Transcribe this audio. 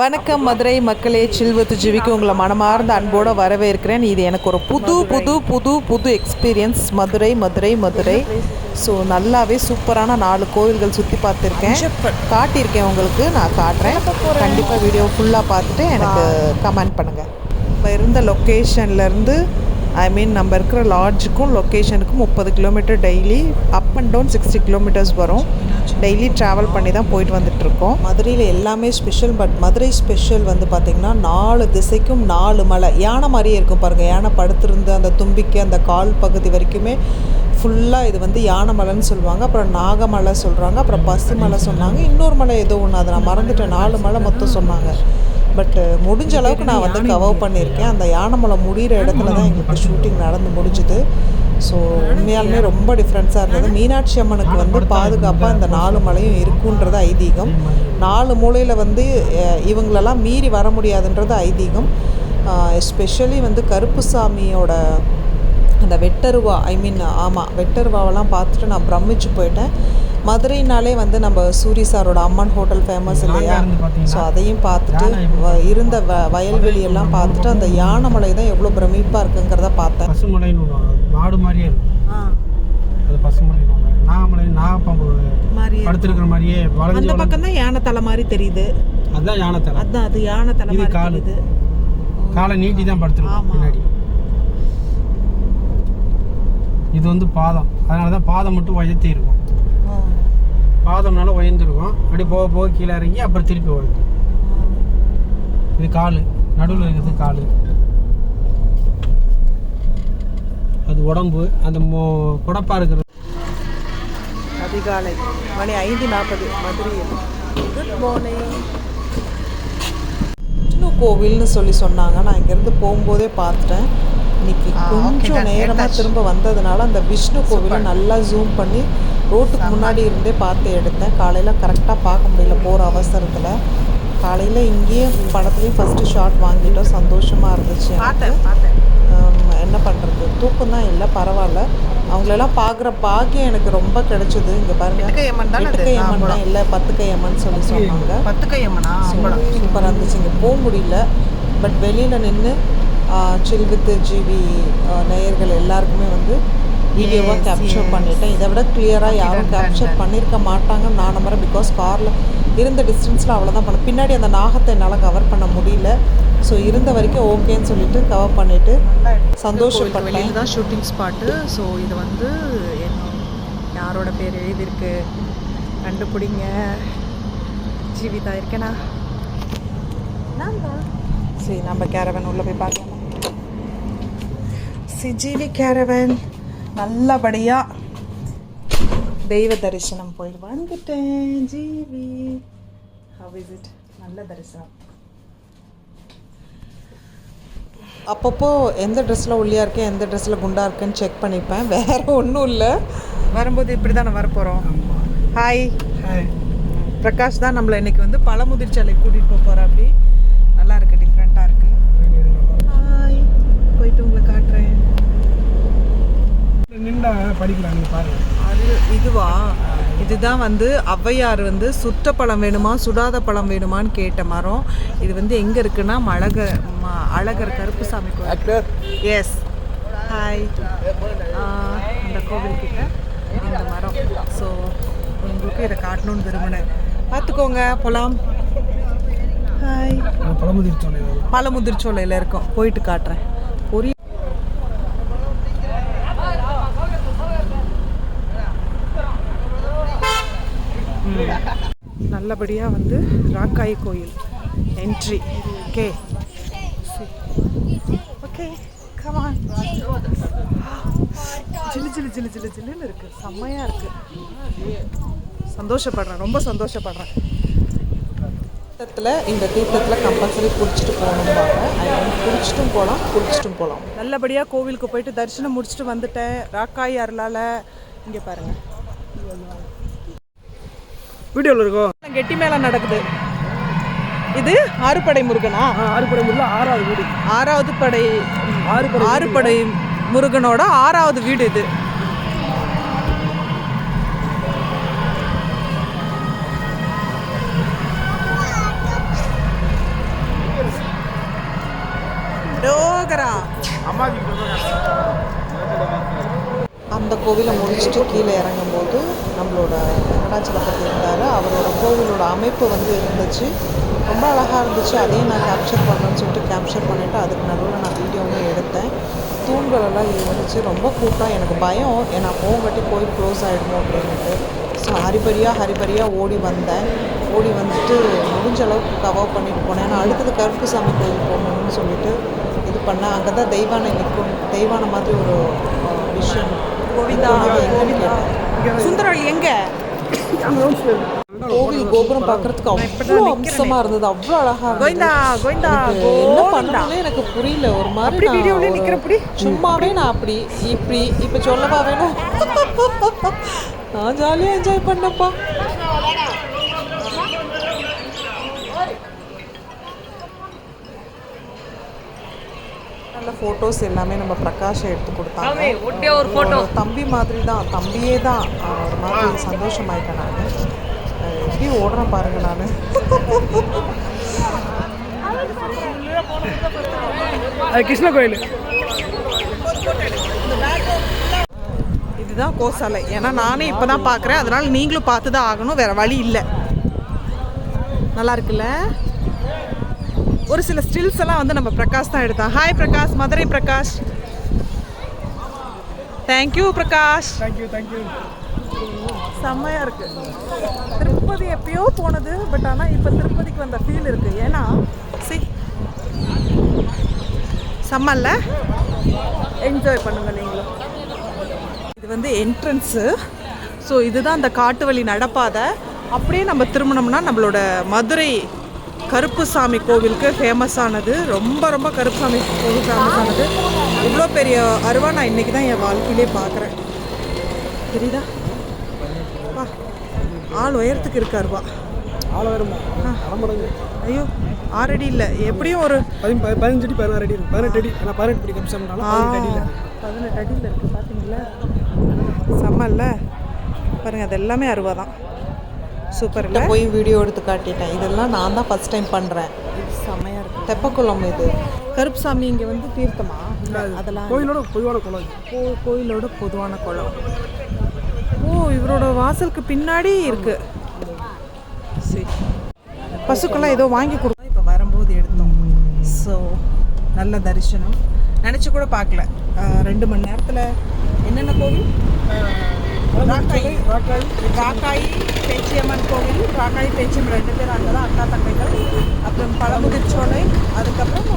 வணக்கம் மதுரை மக்களே, சில்வத்து ஜீவிக்கு உங்களை மனமார்ந்த அன்போடு வரவேற்கிறேன். இது எனக்கு ஒரு புது எக்ஸ்பீரியன்ஸ். மதுரை. ஸோ நல்லாவே சூப்பரான 4 கோவில்கள் சுற்றி பார்த்துருக்கேன், காட்டியிருக்கேன். உங்களுக்கு நான் காட்டுறேன். கண்டிப்பாக வீடியோ ஃபுல்லாக பார்த்துட்டு எனக்கு கமெண்ட் பண்ணுங்கள். இப்போ இருந்த லொக்கேஷன்லேருந்து நம்ம இருக்கிற லாட்ஜுக்கும் லொக்கேஷனுக்கும் 30 kilometre daily, up and down 60 kilometres வரும். டெய்லி ட்ராவல் பண்ணி தான் போயிட்டு வந்துட்டுருக்கோம். மதுரையில் எல்லாமே ஸ்பெஷல். பட் மதுரை ஸ்பெஷல் வந்து பார்த்திங்கன்னா 4 திசைக்கும் 4 மலை யானை மாதிரியே இருக்கும் பாருங்கள். யானை படுத்திருந்து அந்த தும்பிக்கை அந்த கால் பகுதி வரைக்குமே ஃபுல்லாக இது வந்து யானை மலைன்னு சொல்லுவாங்க. அப்புறம் நாகமலை சொல்கிறாங்க, அப்புறம் பசு மலை சொன்னாங்க, இன்னொரு மலை ஏதோ ஒன்று, அதை நான் மறந்துட்டேன். 4 மலை மொத்தம் சொன்னாங்க. பட் முடிஞ்ச அளவுக்கு நான் வந்து கவர் பண்ணியிருக்கேன். அந்த யானைமலை முடிகிற இடத்துல தான் எங்களுக்கு ஷூட்டிங் நடந்து முடிஞ்சுது. ஸோ உண்மையாலுமே ரொம்ப டிஃப்ரென்ஸாக இருந்தது. மீனாட்சி அம்மனுக்கு வந்து பாதுகாப்பாக இந்த 4 மலையும் இருக்குன்றது ஐதீகம். 4 மூலையில் வந்து இவங்களெல்லாம் மீறி வர முடியாதுன்றது ஐதீகம். எஸ்பெஷலி வந்து கருப்புசாமியோட அந்த வெட்டருவா, வெட்டருவாவெல்லாம் பார்த்துட்டு நான் பிரமிச்சு போயிட்டேன். மதுரைனாலே வந்து நம்ம சூரி சாரோட அம்மன் ஹோட்டல் ஃபேமஸ் இல்லையா? ஸோ அதையும் பார்த்துட்டு இருந்த வயல்வெளியெல்லாம் பார்த்துட்டு அந்த யானைமலை தான் எவ்வளோ பிரமிப்பாக இருக்குங்கிறத பார்த்தேன். பசுமலைன்னு மாடு மாதிரியே இருக்கும். அது பசுமலை, நாகமலை நாகப்பாம்பு படுத்துருக்கிற மாதிரியே அந்த பக்கம் தான் யானை தலை மாதிரி தெரியுது. அதுதான் யானை தலை. அதுதான் அது யானை தலை மாதிரி தெரியுது. காலை நீட்டி தான் படுத்துருக்கோம் பின்னாடி. இது வந்து பாதம், அதனால தான் பாதம் மட்டும் உயர்த்தி இருக்கும். பாதம்னால உயர்ந்துருக்கும். அப்படி போக போக கீழே இறங்கி அப்புறம் திருப்பி வரும். இது காலு, நடுவில் இருக்குது காலு. அது உடம்பு, அந்த குடப்பா இருக்கிறது. அதிகாலை மணி 5:40 மதுரையில். Good morning. விஷ்ணு கோவில்னு சொன்னாங்க. நான் இங்கேருந்து போகும்போதே பார்த்துட்டேன். இன்னைக்கு கொஞ்சம் நேரமாக திரும்ப வந்ததுனால அந்த விஷ்ணு கோவிலை நல்லா ஜூம் பண்ணி ரோட்டுக்கு முன்னாடி இருந்தே பார்த்து எடுத்தேன். காலையில் கரெக்டாக பார்க்க முடியல போகிற அவசரத்தில். காலையில் இங்கேயும் படத்துலேயும் ஃபஸ்ட்டு ஷாட் வாங்கிட்டோம். சந்தோஷமாக இருந்துச்சு. என்ன பண்ணுறது, தூக்கம் தான் இல்லை, பரவாயில்ல. அவங்களெல்லாம் பார்க்குற பாக்கியம் எனக்கு ரொம்ப கிடைச்சிது. இங்கே பாருங்கள், 8 கை அம்மன் தான் இல்லை 10 கை அம்மன் சொன்னாங்க. 10 கை அம்மனா சூப்பராக இருந்துச்சு. இங்கே போக முடியல. பட் வெளியில் நின்று சில்வித்து ஜிவி நேயர்கள் எல்லாருக்குமே வந்து வீடியோவாக கேப்சர் பண்ணிட்டேன். இதை விட கிளியராக யாரும் கேப்சர் பண்ணியிருக்க மாட்டாங்கன்னு நான் நம்புறேன். பிகாஸ் காரில் இருந்த டிஸ்டன்ஸில் அவ்வளோதான் பண்ண. பின்னாடி அந்த நாகத்தை என்னால் கவர் பண்ண முடியல. ஸோ இருந்த வரைக்கும் ஓகேன்னு சொல்லிட்டு கவர் பண்ணிவிட்டு சந்தோஷப்பட்டேன். இதுதான் ஷூட்டிங் ஸ்பாட்டு. ஸோ இது வந்து யாரோட பேர் எழுதியிருக்கு கண்டுபிடிங்க. ஜீவிதா இருக்கேனா? சரி, நம்ம கேரவன் உள்ளே போய் பார்க்கலாமா? ஜிவி கேரவன் நல்லபடியாக தெய்வ தரிசனம் போய் வந்துட்டேன். ஜிவி, ஹவ் இஸ் இட்? நல்ல தரிசனம். அப்பப்போ எந்த ட்ரெஸ்ஸில் ஒல்லியாக இருக்கேன், எந்த ட்ரெஸ்ஸில் குண்டாக இருக்கேன்னு செக் பண்ணிப்பேன். வேறு ஒன்றும் இல்லை. வரும்போது இப்படி தான் வரப்போகிறோம். ஹாய், பிரகாஷ் தான் நம்மளை இன்றைக்கி வந்து பழமுதிர்ச்சாலை கூட்டிகிட்டு போகிறார். அப்படி நல்லா இருக்குது, டிஃப்ரெண்ட்டாக இருக்குது. ஹாய், போயிட்டு உங்களை காட்டுறேன். படிக்கலாம், நீங்கள் பாருங்கள். அது இதுவா? இதுதான் வந்து ஔவையார் வந்து சுட்ட பழம் வேணுமா சுடாத பழம் வேணுமான்னு கேட்ட மரம். இது வந்து எங்கே இருக்குன்னா அழகர் கருப்புசாமி கோவில். Yes, hi. இந்த கோவில்கிட்ட இந்த மரம். ஸோ உங்களுக்கு இதை காட்டணும்னு விரும்பினேன். பார்த்துக்கோங்க, போகலாம். ஹாய். பழமுதிர்ச்சோலையில் இருக்கோம், போயிட்டு காட்டுறேன். நல்லபடியாக வந்து ராக்காய் கோயில் என்ட்ரி. Okay okay, come on. ஜில்லுன்னு இருக்குது, செம்மையாக இருக்குது. சந்தோஷப்படுறேன், ரொம்ப சந்தோஷப்படுறேன். இந்த தீர்த்தத்தில் கம்பல்சரி குடிச்சிட்டு போகணும்பாங்க. குடிச்சிட்டும் போகலாம். நல்லபடியாக கோவிலுக்கு போயிட்டு தரிசனம் முடிச்சுட்டு வந்துட்டேன். ராக்காய் அருளால். இங்கே பாருங்கள், வீடியோவில் இருக்கும். கெட்டி மேலே நடக்குது. இது ஆறுபடை முருகனா? ஆறுபடை முருகன் 6வது வீடு. 6வது படை ஆறுபடை முருகனோட 6வது வீடு இது. அரோகரா. அந்த கோவிலை முடிச்சுட்டு கீழே இறங்கும்போது நம்மளோட வெங்கடாச்சலபதி இருந்தார். அவரோட கோவிலோட அமைப்பு வந்து இருந்துச்சு, ரொம்ப அழகாக இருந்துச்சு. அதையும் நான் கேப்சர் பண்ணணும்னு சொல்லிட்டு கேப்சர் பண்ணிவிட்டு அதுக்கு நடுவில் நான் வீடியோவும் எடுத்தேன். தூண்களெல்லாம் இருந்துச்சு, ரொம்ப கூட்டம். எனக்கு பயம், ஏன்னா போகட்டி கோயில் க்ளோஸ் ஆகிடுமோ அப்படின்ட்டு. ஸோ ஹரிபரியாக ஓடி வந்துட்டு முடிஞ்ச அளவுக்கு கவர் பண்ணிட்டு போனேன். ஏன்னா அடுத்தது கருப்புசாமி கோயில் போகணும்னு சொல்லிட்டு இது பண்ணேன். அங்கே தான் தெய்வானை மாதிரி ஒரு விஷயம். கோவிந்தா எங்கன்னு கேட்டேன். சுந்தரவழி எங்கே? கோவில் கோபுரம் பார்க்கறதுக்கு அவ்வளோ அம்சமாக இருந்தது, அவ்வளோ அழகாக இருந்தது. என்ன பண்ணணும்னு எனக்கு புரியல. ஒரு மாதிரி சும்மாவே நான் அப்படி இப்படி இப்போ சொல்லவா வேணும். நான் ஜாலியாக என்ஜாய் பண்ணப்பா. நல்ல ஃபோட்டோஸ் எல்லாமே நம்ம பிரகாஷ் எடுத்து கொடுத்தாங்க. ஒரு தம்பி மாதிரி தான், தம்பியே தான். ஒரு மாதிரி சந்தோஷமாயிட்டேன் நான். எப்படி ஓடுறேன் பாருங்க நான். கிருஷ்ண கோயில் இதுதான் கோசாலை. ஏன்னா நானே இப்போ தான் பார்க்குறேன், அதனால் நீங்களும் பார்த்து தான் ஆகணும், வேறு வழி இல்லை. நல்லா இருக்குல்ல? ஒரு சில ஸ்டில்ஸ் எல்லாம் வந்து நம்ம பிரகாஷ் தான் எடுத்தான். Hi Prakash, Madurai Prakash. Thank you Prakash. Thank you. செம்மையாக இருக்குது. திருப்பதி எப்பயோ போனது, பட் ஆனால் இப்போ திருப்பதிக்கு வந்த ஃபீல் இருக்குது. ஏன்னா செம்மல்ல, என்ஜாய் பண்ணுங்கள் நீங்களும். இது வந்து என்ட்ரன்ஸு. ஸோ இதுதான் அந்த காட்டு வழி நடப்பாதை. அப்படியே நம்ம திரும்பினோம்னா நம்மளோட மதுரை கருப்புசாமி கோவிலுக்கு ஃபேமஸானது. ரொம்ப கருப்புசாமி கோவில் ஃபேமஸானது. இவ்வளோ பெரிய அருவா நான் இன்றைக்கி தான் என் வாழ்க்கையிலே பார்க்குறேன். தெரியுதா? வா, ஆள் உயரத்துக்கு இருக்கு அருவா. ஆள் உயரமா? ஐயோ, 6 அடி இல்லை, எப்படியும் ஒரு 15 அடி 16 அடி இருக்கும். 18 அடி. ஏன்னா 18 அடி கம்சம்னால 18 அடியில் இருக்குது. பார்த்தீங்களா? செம்மல்ல பாருங்கள், அது எல்லாமே அருவா தான். சூப்பர். இல்லை போய் வீடியோ எடுத்து காட்டிட்டேன். இதெல்லாம் நான் தான் ஃபஸ்ட் டைம் பண்ணுறேன். செம்மையாக இருக்குது. தெப்பக்குளம் இது. கருப்புசாமி இங்கே வந்து தீர்த்தமா? அதெல்லாம் கோயிலோட பொதுவான குளம். கோயிலோட பொதுவான குளம். இவரோட வாசலுக்கு பின்னாடி இருக்குது. சரி, பசுக்கெல்லாம் ஏதோ வாங்கி கொடுத்தோம், இப்போ வரும்போது எடுத்தோம். ஸோ நல்ல தரிசனம். நினச்சி கூட பார்க்கல. 2 மணி நேரத்தில் என்னென்ன கோவில்? ராக்காயி பேச்சியம்மன் கோவில், ராக்காயி பேச்சியம்மன் 2 பேர் அங்கே தான் அக்கா தங்கைகள். அப்புறம் பழமுதிர்ச்சோலை, அதுக்கப்புறம்